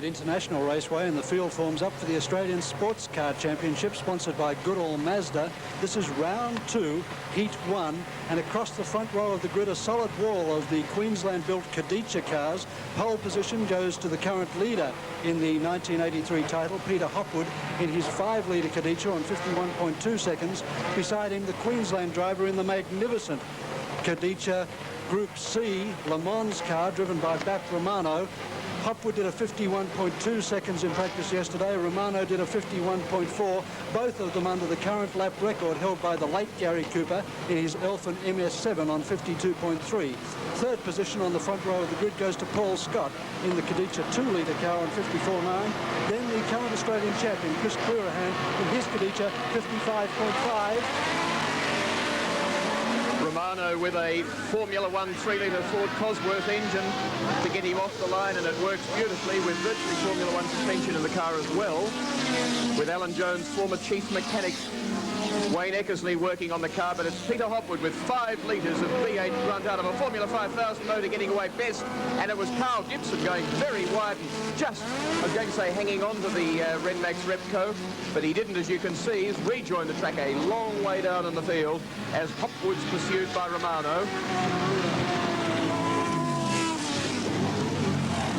Adelaide International Raceway, and the field forms up for the Australian Sportscar Championship, sponsored by Mazda. This is round 2, heat 1, and across the front row of the grid, a solid wall of the Queensland-built Kaditcha cars. Pole position goes to the current leader in the 1983 title, Peter Hopwood, in his 5-litre Kaditcha on 51.2 seconds. Beside him, the Queensland driver in the magnificent Kaditcha Group C Le Mans car, driven by Romano. Hopwood did a 51.2 seconds in practice yesterday. Romano did a 51.4, both of them under the current lap record held by the late Gary Cooper in his Elfin MS7 on 52.3. Third position on the front row of the grid goes to Paul Scott in the Kaditcha 2-litre car on 54.9. Then the current Australian champion, Chris Clearahan, in his Kaditcha 55.5. Romano with a Formula 1 3-litre Ford Cosworth engine to get him off the line, and it works beautifully with virtually Formula 1 suspension in the car as well, with Alan Jones, former chief mechanic Wayne Eckersley working on the car. But it's Peter Hopwood with 5 litres of V8 grunt out of a Formula 5000 motor getting away best, and it was Carl Gibson going very wide and just, I was going to say, hanging on to the Renmax Repco, but he didn't, as you can see. He's rejoined the track a long way down in the field as Hopwood's pursued by Romano.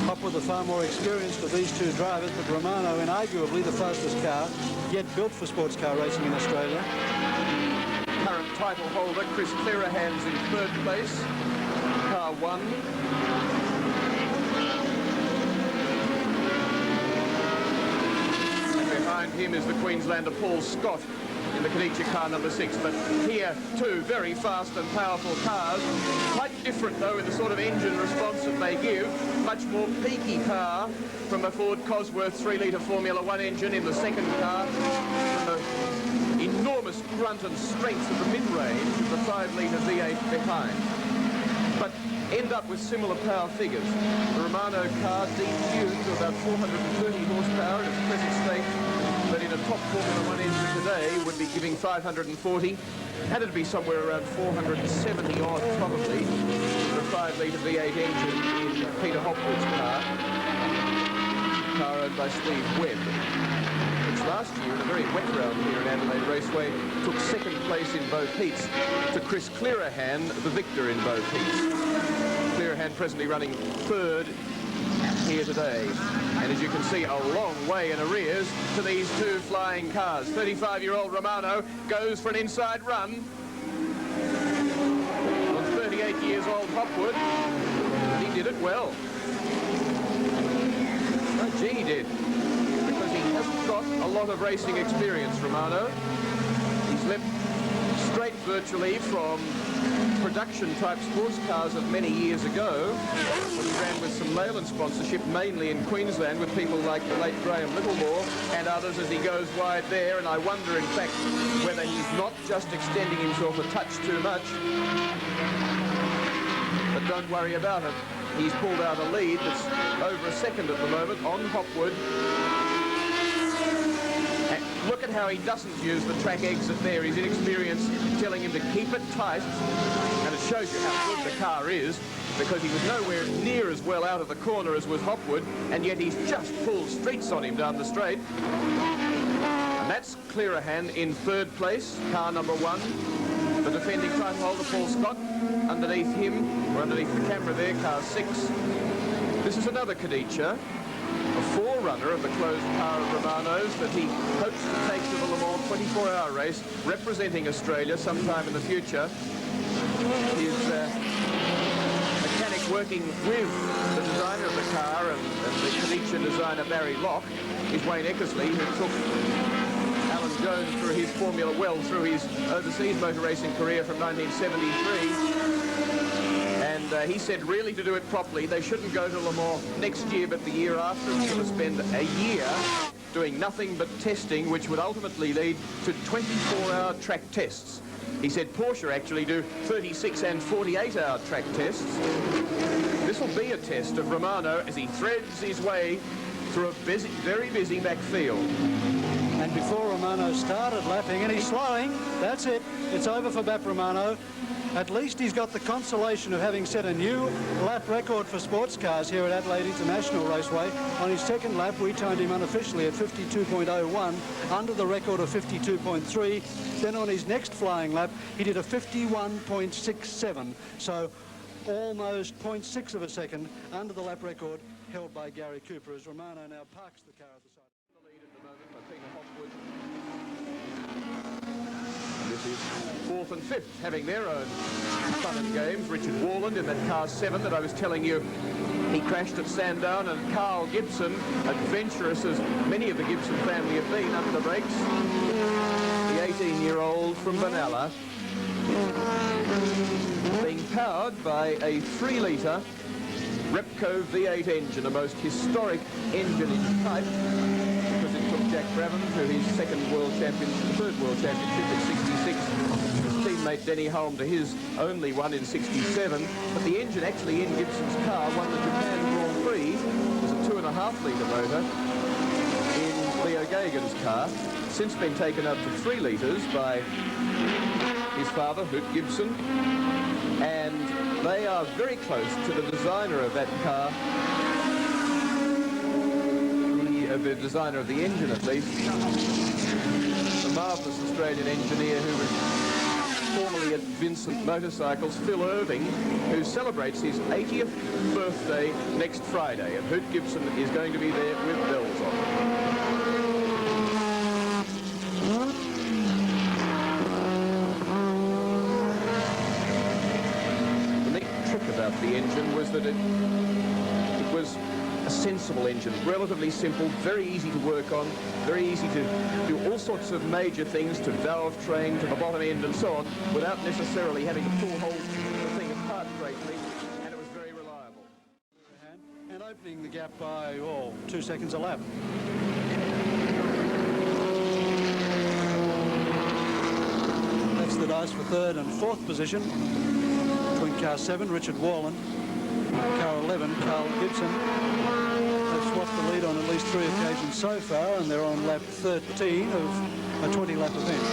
Hopwood, the far more experienced of these two drivers, but Romano inarguably the fastest car yet built for sports car racing in Australia. Current title holder Chris Clearahan's in 3rd place, car 1. And behind him is the Queenslander Paul Scott in the Kaditcha car number 6. But here, two very fast and powerful cars. Quite different, though, in the sort of engine response that they give. Much more peaky car from a Ford Cosworth 3-litre Formula 1 engine in the second car. From the enormous grunt and strength of the mid-range of the 5-litre V8 behind. But end up with similar power figures. The Romano car detuned to about 430 horsepower in its present state, but in a top Formula 1 engine today would be giving 540, and it'd be somewhere around 470 odd probably for a 5-litre V8 engine in Peter Hopwood's car owned by Steve Webb, which last year in a very wet round here at Adelaide Raceway took 2nd place in both heats to Chris Clearahan, the victor in both heats. Clearahan presently running 3rd here today, and as you can see, a long way in arrears to these two flying cars. 35-year-old Romano goes for an inside run on 38-years-old Hopwood. He did it well. Oh, gee, he did, because he hasn't got a lot of racing experience, Romano. He's leapt straight virtually from production-type sports cars of many years ago, when he ran with some Leyland sponsorship, mainly in Queensland, with people like the late Graham Littlemore and others, as he goes wide there. And I wonder, in fact, whether he's not just extending himself a touch too much. But don't worry about it. He's pulled out a lead that's over a second at the moment on Hopwood. Look at how he doesn't use the track exit there. His inexperience telling him to keep it tight, and it shows you how good the car is, because he was nowhere near as well out of the corner as was Hopwood, and yet he's just pulled streets on him down the straight. And that's Clearahan in 3rd place, car number 1. The defending title holder Paul Scott underneath him, or underneath the camera there, car 6. This is another Kaditcha, a forerunner of the closed car of Romano's that he hopes to take to the Le Mans 24-hour race, representing Australia sometime in the future. His mechanic working with the designer of the car and the Kaditcha designer Barry Locke is Wayne Eckersley, who took Alan Jones through his Formula through his overseas motor racing career from 1973. And he said, really, to do it properly, they shouldn't go to Le Mans next year, but the year after. It's going to spend a year doing nothing but testing, which would ultimately lead to 24-hour track tests. He said Porsche actually do 36 and 48-hour track tests. This will be a test of Romano as he threads his way through a very busy backfield. And before Romano started lapping, and he's slowing, that's it. It's over for Romano. At least he's got the consolation of having set a new lap record for sports cars here at Adelaide International Raceway. On his second lap, we timed him unofficially at 52.01, under the record of 52.3. Then on his next flying lap, he did a 51.67. So almost 0.6 of a second under the lap record held by Gary Cooper, as Romano now parks the car at the side. The lead at the moment by Peter Hopwood. This is fourth and fifth, having their own fun and games. Richard Warland in that car 7 that I was telling you he crashed at Sandown, and Carl Gibson, adventurous as many of the Gibson family have been under the brakes, the 18-year-old from Benalla, being powered by a 3-litre Repco V8 engine, a most historic engine in type, because it took Jack Brabham to his third world championship at 66, his teammate Denny Hulme to his only one in 67, but the engine actually in Gibson's car won the Japan Grand Prix. It was a 2.5-litre motor in Leo Gagan's car, since been taken up to 3 litres by his father, Hoot Gibson, and they are very close to the designer of that car, the designer of the engine at least, the marvellous Australian engineer who was formerly at Vincent Motorcycles, Phil Irving, who celebrates his 80th birthday next Friday, and Hoot Gibson is going to be there with bells on. The engine was that it was a sensible engine, relatively simple, very easy to work on, very easy to do all sorts of major things, to valve train, to the bottom end and so on, without necessarily having to pull the thing apart greatly, and it was very reliable. And opening the gap by, 2 seconds a lap. That's the dice for third and fourth position. Between car 7, Richard Warland, car 11, Carl Gibson. They've swapped the lead on at least 3 occasions so far, and they're on lap 13 of a 20-lap event.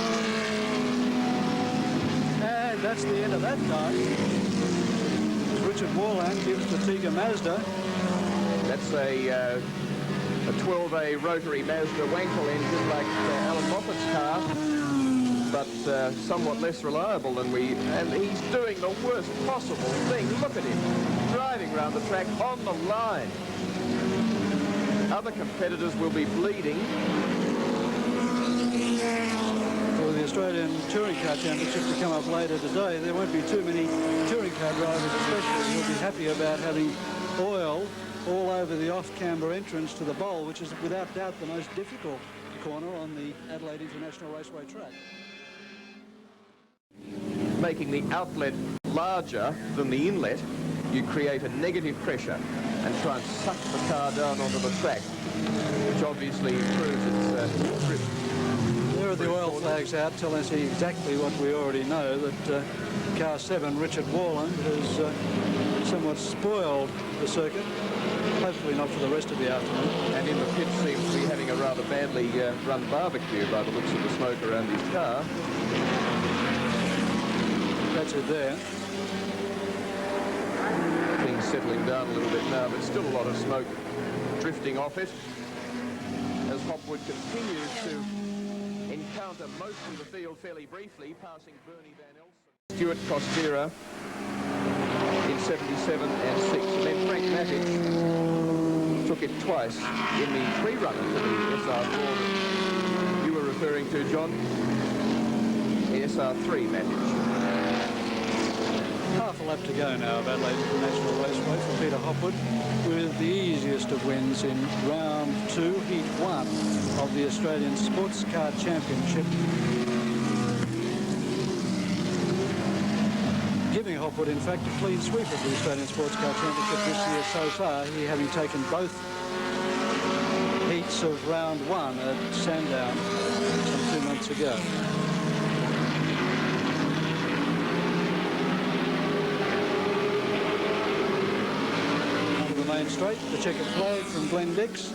And that's the end of that dive. Richard Warland gives the Tiga Mazda. That's a 12A rotary Mazda Wankel engine like Alan Moffat's car, but somewhat less reliable than and he's doing the worst possible thing. Look at him, driving around the track on the line. Other competitors will be bleeding. For the Australian Touring Car Championship to come up later today, there won't be too many touring car drivers especially who'll be happy about having oil all over the off-camber entrance to the bowl, which is without doubt the most difficult corner on the Adelaide International Raceway track. Making the outlet larger than the inlet, you create a negative pressure and try and suck the car down onto the track, which obviously improves its grip. There are the oil flags out telling us exactly what we already know, that car 7, Richard Warland, has somewhat spoiled the circuit. Hopefully not for the rest of the afternoon. And in the pit seems to be having a rather badly run barbecue by the looks of the smoke around his car. That's it there. Things settling down a little bit now, but still a lot of smoke drifting off it as Hopwood continues to encounter most of the field fairly briefly, passing Bernie Van Elsen. Stuart Costera in 77 and 6, and then Frank Matic took it twice in the pre-runner to the SR4 that you were referring to, John. The SR3 Matic. Half a lap to go now of Adelaide International Raceway for Peter Hopwood, with the easiest of wins in round 2, heat 1 of the Australian Sportscar Championship. Giving Hopwood, in fact, a clean sweep of the Australian Sportscar Championship this year so far, he having taken both heats of round 1 at Sandown some 2 months ago. Main straight, the checkered flag from Glenn Dix.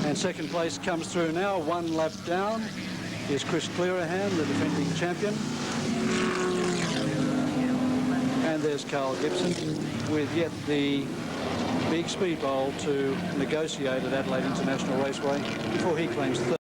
And second place comes through now, 1 lap down. Here's Chris Clearahan, the defending champion. And there's Carl Gibson with yet the big speed bowl to negotiate at Adelaide International Raceway before he claims third.